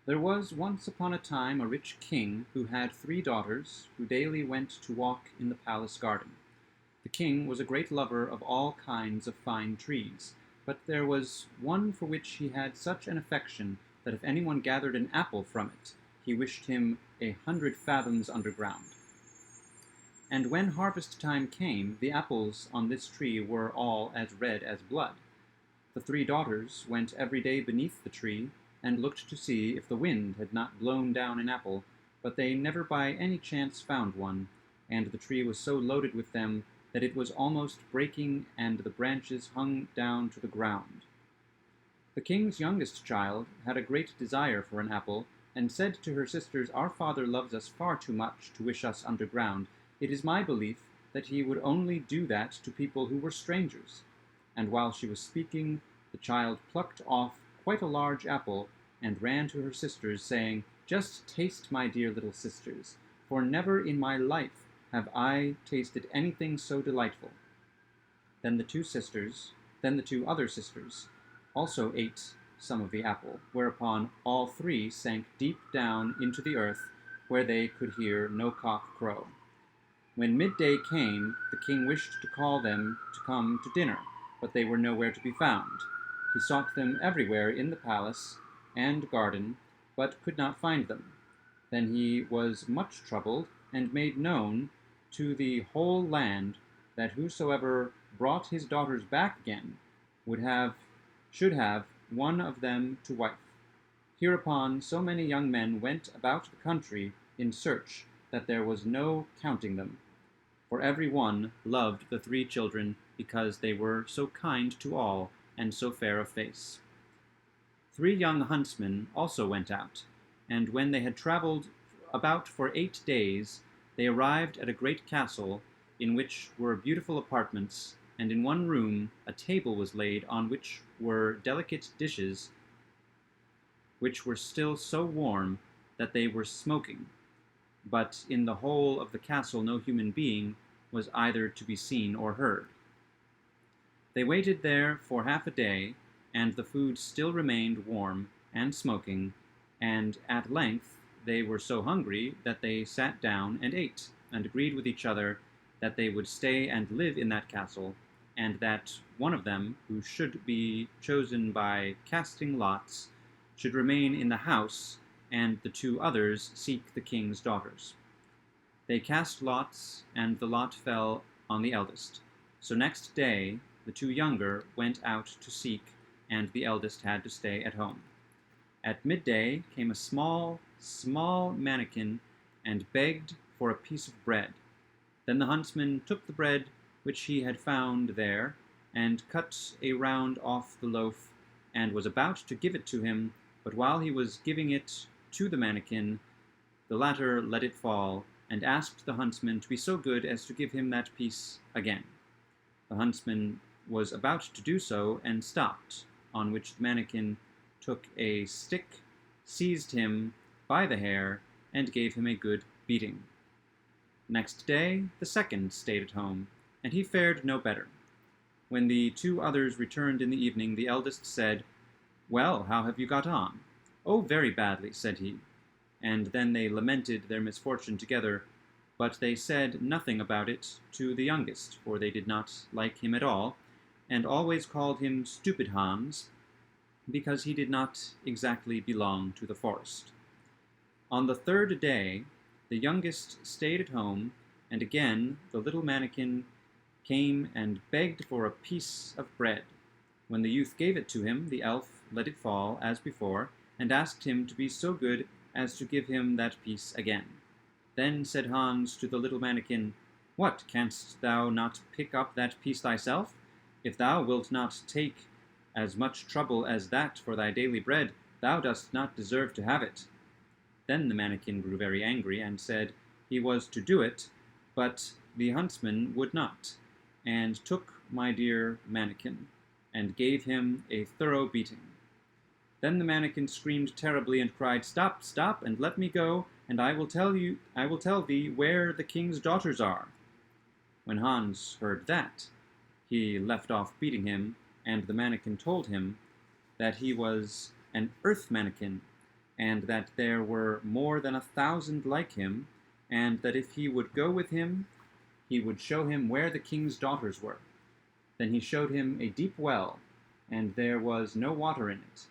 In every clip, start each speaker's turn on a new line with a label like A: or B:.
A: There was once upon a time a rich king who had 3 daughters who daily went to walk in the palace garden. The king was a great lover of all kinds of fine trees, but there was one for which he had such an affection that if anyone gathered an apple from it, he wished him 100 fathoms underground. And when harvest time came, the apples on this tree were all as red as blood. The 3 daughters went every day beneath the tree, and looked to see if the wind had not blown down an apple, but they never by any chance found one, and the tree was so loaded with them that it was almost breaking, and the branches hung down to the ground. The king's youngest child had a great desire for an apple, and said to her sisters, "Our father loves us far too much to wish us underground. It is my belief that he would only do that to people who were strangers." And while she was speaking, the child plucked off quite a large apple, and ran to her sisters, saying, "Just taste, my dear little sisters, for never in my life have I tasted anything so delightful." Then the two other sisters, also ate some of the apple, whereupon all 3 sank deep down into the earth, where they could hear no cock crow. When midday came, the king wished to call them to come to dinner, but they were nowhere to be found. He sought them everywhere in the palace and garden, but could not find them. Then he was much troubled, and made known to the whole land that whosoever brought his daughters back again should have one of them to wife. Hereupon so many young men went about the country in search that there was no counting them, for every one loved the 3 children, because they were so kind to all, and so fair of face. 3 young huntsmen also went out, and when they had travelled about for 8 days, they arrived at a great castle, in which were beautiful apartments, and in one room a table was laid, on which were delicate dishes, which were still so warm that they were smoking, but in the whole of the castle no human being was either to be seen or heard. They waited there for half a day, and the food still remained warm and smoking, and at length they were so hungry that they sat down and ate, and agreed with each other that they would stay and live in that castle, and that one of them, who should be chosen by casting lots, should remain in the house, and the 2 others seek the king's daughters. They cast lots, and the lot fell on the eldest. So next day the 2 younger went out to seek, and the eldest had to stay at home. At midday came a small mannequin, and begged for a piece of bread. Then the huntsman took the bread which he had found there, and cut a round off the loaf, and was about to give it to him, but while he was giving it to the mannequin, the latter let it fall, and asked the huntsman to be so good as to give him that piece again. The huntsman was about to do so, and stopped, on which the mannequin took a stick, seized him by the hair, and gave him a good beating. Next day the second stayed at home, and he fared no better. When the 2 others returned in the evening, the eldest said, "Well, how have you got on?" "Oh, very badly," said he. And then they lamented their misfortune together, but they said nothing about it to the youngest, for they did not like him at all, and always called him Stupid Hans, because he did not exactly belong to the forest. On the 3rd day the youngest stayed at home, and again the little mannequin came and begged for a piece of bread. When the youth gave it to him, the elf let it fall as before, and asked him to be so good as to give him that piece again. Then said Hans to the little mannequin, "What, canst thou not pick up that piece thyself? If thou wilt not take as much trouble as that for thy daily bread, thou dost not deserve to have it." Then the mannequin grew very angry, and said he was to do it, but the huntsman would not, and took my dear mannequin, and gave him a thorough beating. Then the mannequin screamed terribly, and cried, "Stop, stop, and let me go, and I will tell thee where the king's daughters are." When Hans heard that, he left off beating him, and the mannequin told him that he was an earth mannequin, and that there were more than 1,000 like him, and that if he would go with him, he would show him where the king's daughters were. Then he showed him a deep well, and there was no water in it.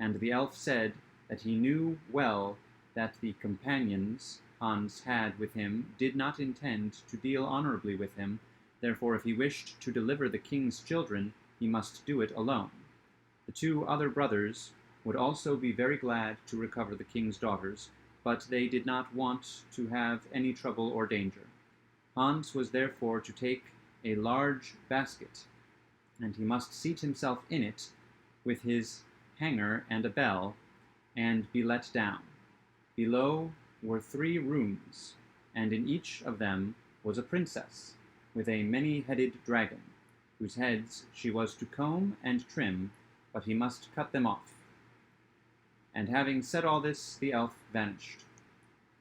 A: And the elf said that he knew well that the companions Hans had with him did not intend to deal honorably with him, therefore if he wished to deliver the king's children, he must do it alone. The 2 other brothers would also be very glad to recover the king's daughters, but they did not want to have any trouble or danger. Hans was therefore to take a large basket, and he must seat himself in it with his hanger and a bell, and be let down. Below were 3 rooms, and in each of them was a princess, with a many-headed dragon, whose heads she was to comb and trim, but he must cut them off. And having said all this, the elf vanished.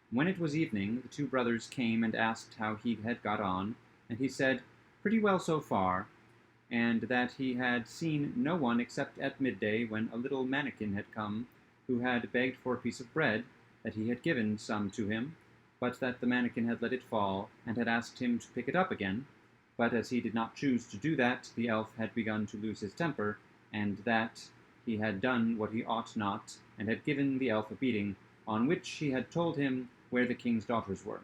A: When it was evening, the 2 brothers came and asked how he had got on, and he said, pretty well so far, and that he had seen no one except at midday, when a little mannequin had come, who had begged for a piece of bread, that he had given some to him, but that the mannequin had let it fall, and had asked him to pick it up again. But as he did not choose to do that, the elf had begun to lose his temper, and that he had done what he ought not, and had given the elf a beating, on which he had told him where the king's daughters were.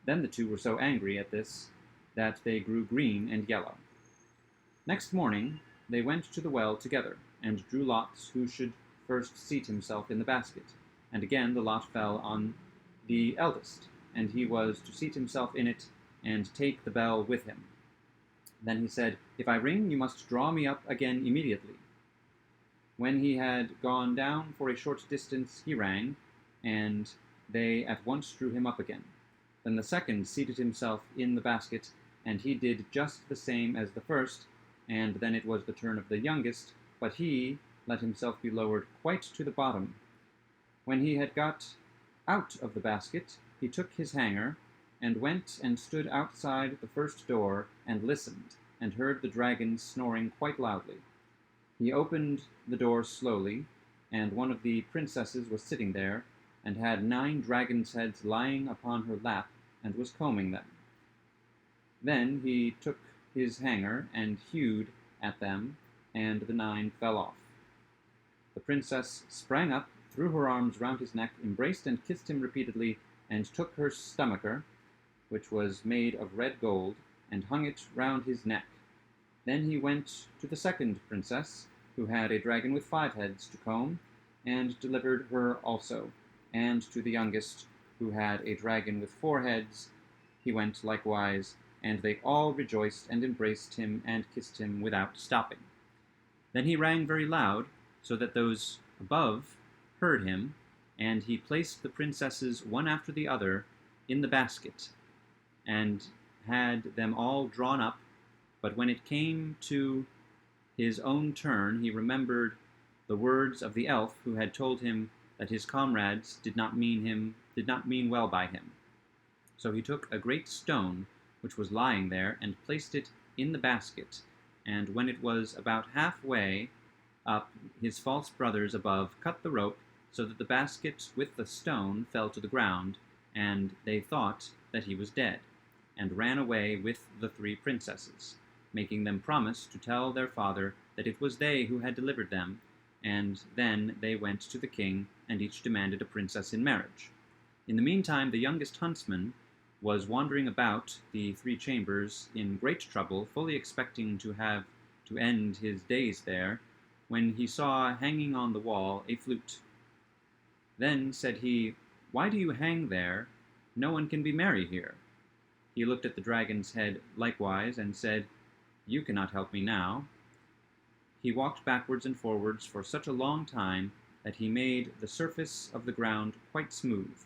A: Then the 2 were so angry at this that they grew green and yellow. Next morning they went to the well together, and drew lots who should first seat himself in the basket. And again the lot fell on the eldest, and he was to seat himself in it, and take the bell with him. Then he said, if I ring, you must draw me up again immediately. When he had gone down for a short distance, he rang, and they at once drew him up again. Then the second seated himself in the basket, and he did just the same as the first, and then it was the turn of the youngest, but he let himself be lowered quite to the bottom. When he had got out of the basket, he took his hanger, and went and stood outside the first door, and listened, and heard the dragon snoring quite loudly. He opened the door slowly, and one of the princesses was sitting there, and had 9 dragons' heads lying upon her lap, and was combing them. Then he took his hanger, and hewed at them, and the 9 fell off. The princess sprang up, threw her arms round his neck, embraced and kissed him repeatedly, and took her stomacher, which was made of red gold, and hung it round his neck. Then he went to the second princess, who had a dragon with 5 heads to comb, and delivered her also, and to the youngest, who had a dragon with 4 heads, he went likewise, and they all rejoiced and embraced him and kissed him without stopping. Then he rang very loud, so that those above heard him, and he placed the princesses one after the other in the basket, and had them all drawn up. But when it came to his own turn, he remembered the words of the elf, who had told him that his comrades did not mean well by him. So he took a great stone which was lying there, and placed it in the basket, and when it was about halfway up, his false brothers above cut the rope, so that the basket with the stone fell to the ground, and they thought that he was dead, and ran away with the 3 princesses, making them promise to tell their father that it was they who had delivered them, and then they went to the king, and each demanded a princess in marriage. In the meantime the youngest huntsman was wandering about the 3 chambers in great trouble, fully expecting to have to end his days there, when he saw hanging on the wall a flute. Then said he, "Why do you hang there? No one can be merry here." He looked at the dragon's head likewise, and said, "You cannot help me now." He walked backwards and forwards for such a long time that he made the surface of the ground quite smooth.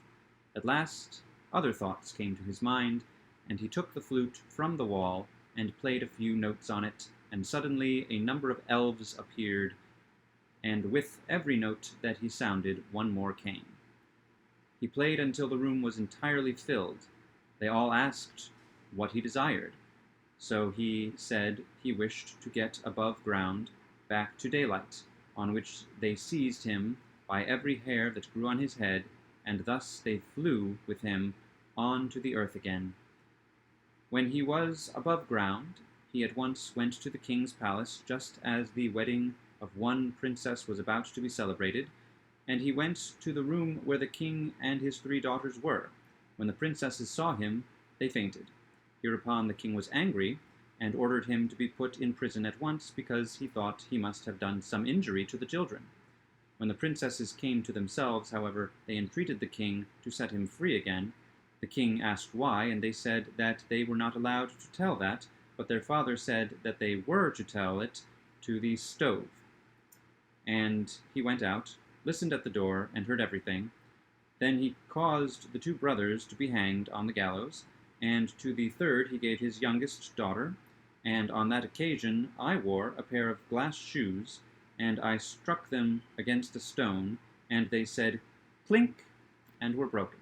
A: At last other thoughts came to his mind, and he took the flute from the wall and played a few notes on it, and suddenly a number of elves appeared, and with every note that he sounded, one more came. He played until the room was entirely filled. They all asked what he desired. So he said he wished to get above ground, back to daylight, on which they seized him by every hair that grew on his head, and thus they flew with him on to the earth again. When he was above ground, he at once went to the king's palace just as the wedding of one princess was about to be celebrated, and he went to the room where the king and his 3 daughters were. When the princesses saw him, they fainted. Hereupon the king was angry, and ordered him to be put in prison at once, because he thought he must have done some injury to the children. When the princesses came to themselves, however, they entreated the king to set him free again. The king asked why, and they said that they were not allowed to tell that, but their father said that they were to tell it to the stove. And he went out, listened at the door, and heard everything. Then he caused the 2 brothers to be hanged on the gallows, and to the 3rd he gave his youngest daughter, and on that occasion I wore a pair of glass shoes, and I struck them against a stone, and they said, "Clink," and were broken.